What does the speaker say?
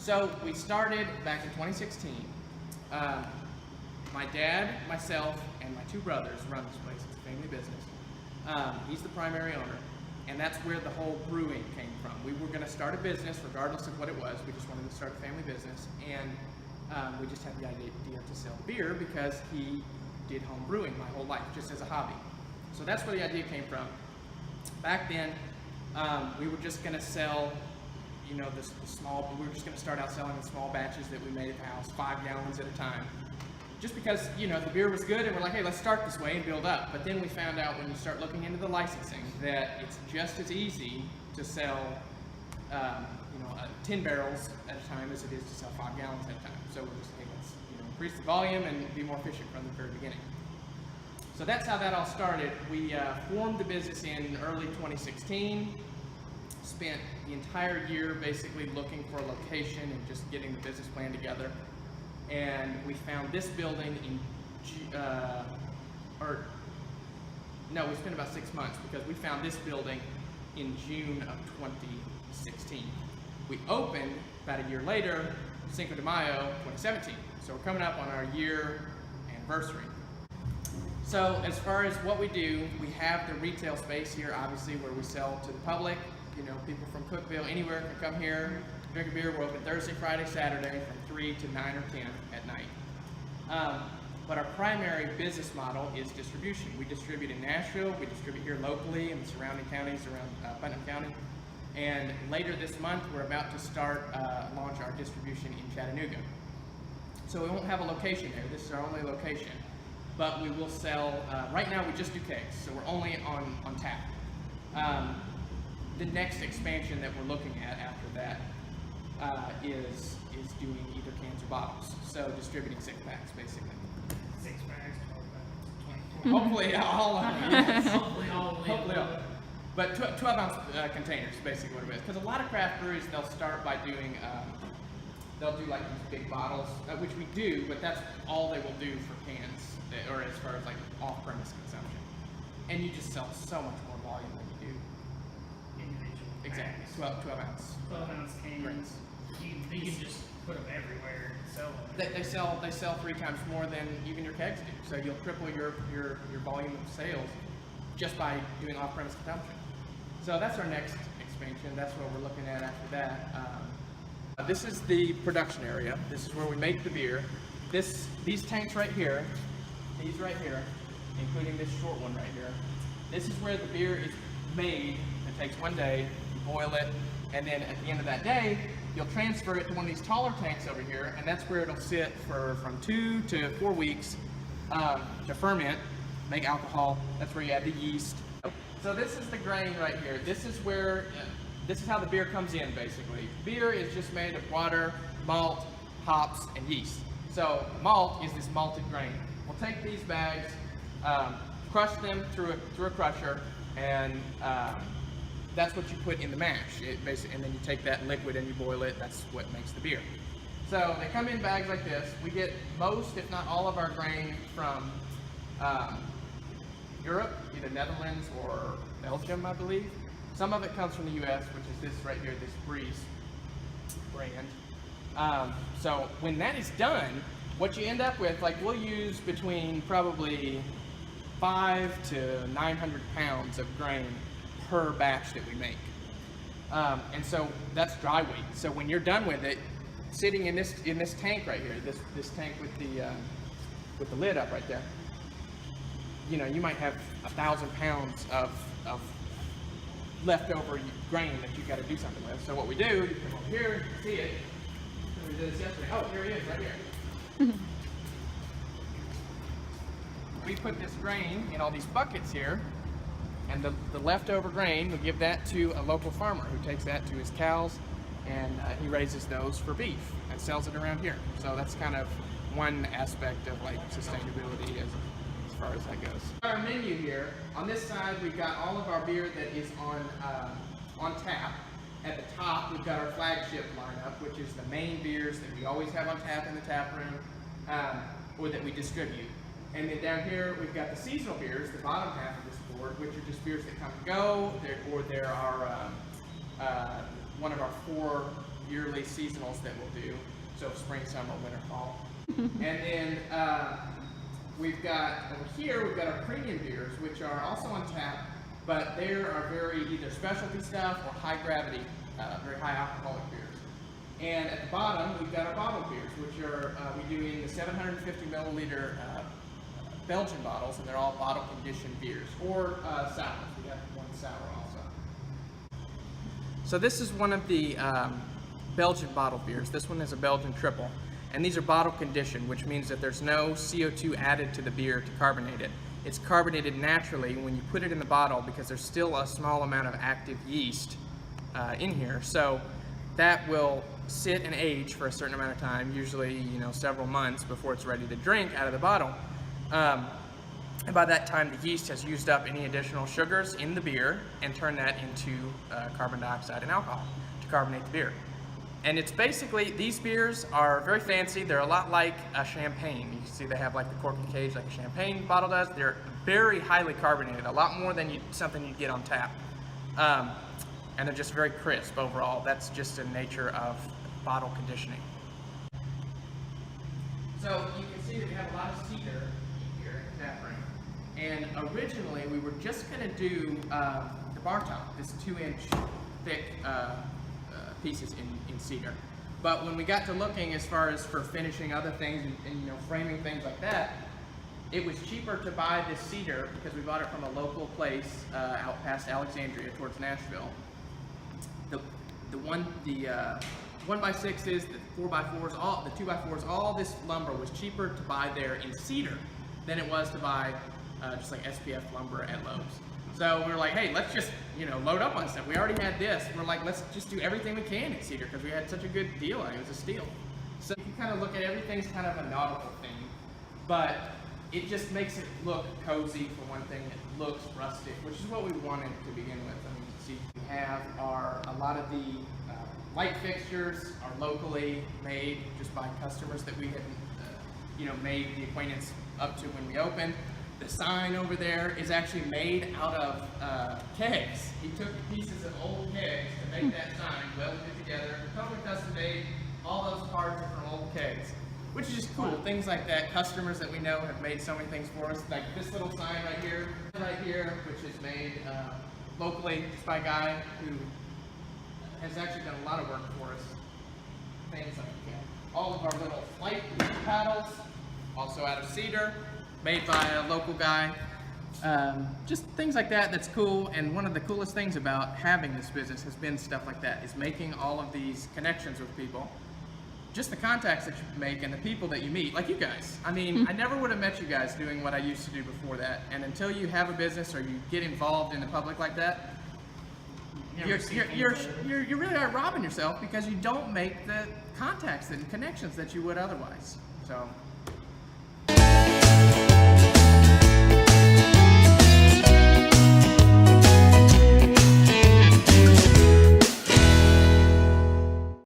So we started back in 2016. My dad, myself, and my two brothers run this place. It's a family business. He's the primary owner, and that's where the whole brewing came from. We were going to start a business regardless of what it was. We just wanted to start a family business, and we just had the idea to sell beer because he did home brewing my whole life, just as a hobby. So that's where the idea came from. Back then, we were just going to sell, you know, we were just going to start out selling the small batches that we made at the house, 5 gallons at a time. Just because, you know, the beer was good, and we're like, hey, let's start this way and build up. But then we found out when you start looking into the licensing that it's just as easy to sell, 10 barrels at a time as it is to sell 5 gallons at a time. So we're just, hey, let's increase the volume and be more efficient from the very beginning. So that's how that all started. We formed the business in early 2016, spent the entire year basically looking for a location and just getting the business plan together. And we found this building in, we spent about 6 months because we found this building in June of 2016. We opened about a year later, Cinco de Mayo 2017. So we're coming up on our year anniversary. So as far as what we do, we have the retail space here, obviously, where we sell to the public. You know, people from Cookeville, anywhere can come here, drink a beer. We're open Thursday, Friday, Saturday from 3 to 9 or 10 at night. But our primary business model is distribution. We distribute in Nashville, we distribute here locally in the surrounding counties around Putnam County. And later this month, we're about to launch our distribution in Chattanooga. So we won't have a location there. This is our only location. But we will sell, right now we just do kegs, so we're only on tap. The next expansion that we're looking at after that is doing either cans or bottles. So distributing 6-packs, basically. 6-packs, 12-packs, 24. Hopefully all of them. Yes. Hopefully all. But 12-ounce containers, basically what it is. Because a lot of craft breweries, they'll start by doing, they'll do like these big bottles, which we do, but that's all they will do for cans, or as far as like off-premise consumption. And you just sell so much more volume than you do. Individual. Exactly. 12-ounce. 12-ounce cans. You can just put them everywhere and sell them. They sell 3 times more than even your kegs do. So you'll triple your volume of sales just by doing off-premise consumption. So that's our next expansion. That's what we're looking at after that. This is the production area. This is where we make the beer. These tanks right here, these right here, including this short one right here, this is where the beer is made. It takes 1 day, you boil it, and then at the end of that day, you'll transfer it to one of these taller tanks over here, and that's where it'll sit for from 2 to 4 weeks to ferment, make alcohol. That's where you add the yeast. So this is the grain right here. This is how the beer comes in, basically. Beer is just made of water, malt, hops, and yeast. So malt is this malted grain. We'll take these bags, crush them through a crusher, and that's what you put in the mash. And then you take that liquid and you boil it. That's what makes the beer. So they come in bags like this. We get most, if not all, of our grain from Europe, either Netherlands or Belgium, I believe. Some of it comes from the U.S., which is this right here, this Breeze brand. So when that is done, what you end up with, like we'll use between probably 500 to 900 pounds of grain per batch that we make. And so that's dry weight. So when you're done with it, sitting in this tank right here, this tank with the lid up right there, you know, you might have 1,000 pounds of leftover grain that you got to do something with. So what we do, you come over here, you can see it. We did this yesterday. Oh, here he is, right here. We put this grain in all these buckets here, and the leftover grain, we give that to a local farmer who takes that to his cows, and he raises those for beef and sells it around here. So that's kind of one aspect of like sustainability as far as that goes. Our menu here, on this side we've got all of our beer that is on tap. At the top we've got our flagship lineup, which is the main beers that we always have on tap in the tap room, or that we distribute. And then down here we've got the seasonal beers, the bottom half of this board, which are just beers that come and go, or there are one of our 4 yearly seasonals that we'll do. So spring, summer, winter, fall. And then we've got over here, we've got our premium beers, which are also on tap, but they are very either specialty stuff or high gravity, very high alcoholic beers. And at the bottom, we've got our bottled beers, which are, we do in the 750 milliliter Belgian bottles, and they're all bottle conditioned beers, or sours. We got one sour also. So this is one of the Belgian bottled beers. This one is a Belgian triple. And these are bottle conditioned, which means that there's no CO2 added to the beer to carbonate it. It's carbonated naturally when you put it in the bottle because there's still a small amount of active yeast in here. So that will sit and age for a certain amount of time, usually several months before it's ready to drink out of the bottle. And by that time, the yeast has used up any additional sugars in the beer and turned that into carbon dioxide and alcohol to carbonate the beer. And it's basically, these beers are very fancy. They're a lot like a champagne. You can see they have like the cork and cage like a champagne bottle does. They're very highly carbonated, a lot more than something you'd get on tap. And they're just very crisp overall. That's just the nature of bottle conditioning. So you can see that we have a lot of cedar here in the tap room. And originally we were just going to do the bar top, this 2-inch thick pieces in cedar. But when we got to looking as far as for finishing other things and framing things like that, it was cheaper to buy this cedar because we bought it from a local place out past Alexandria towards Nashville. The 1x6s, the 4x4s, all the 2x4s, all this lumber was cheaper to buy there in cedar than it was to buy just like SPF lumber at Lowe's. So we were like, hey, let's just load up on stuff. We already had this. We're like, let's just do everything we can in cedar because we had such a good deal on it. It was a steal. So you can kind of look at everything's kind of a nautical thing, but it just makes it look cozy for one thing. It looks rustic, which is what we wanted to begin with. I mean, see, we have a lot of the light fixtures are locally made just by customers that we had made the acquaintance up to when we opened. The sign over there is actually made out of kegs. He took pieces of old kegs to make that sign, welded it together, totally custom made. All those parts are from old kegs, which is just cool. Things like that. Customers that we know have made so many things for us, like this little sign right here, which is made locally just by a guy who has actually done a lot of work for us. Things like all of our little flight paddles, also out of cedar, made by a local guy. Just things like that, that's cool. And one of the coolest things about having this business has been stuff like that, is making all of these connections with people. Just the contacts that you make and the people that you meet, like you guys. I mean, I never would have met you guys doing what I used to do before that. And until you have a business or you get involved in the public like that, you really are robbing yourself because you don't make the contacts and connections that you would otherwise. So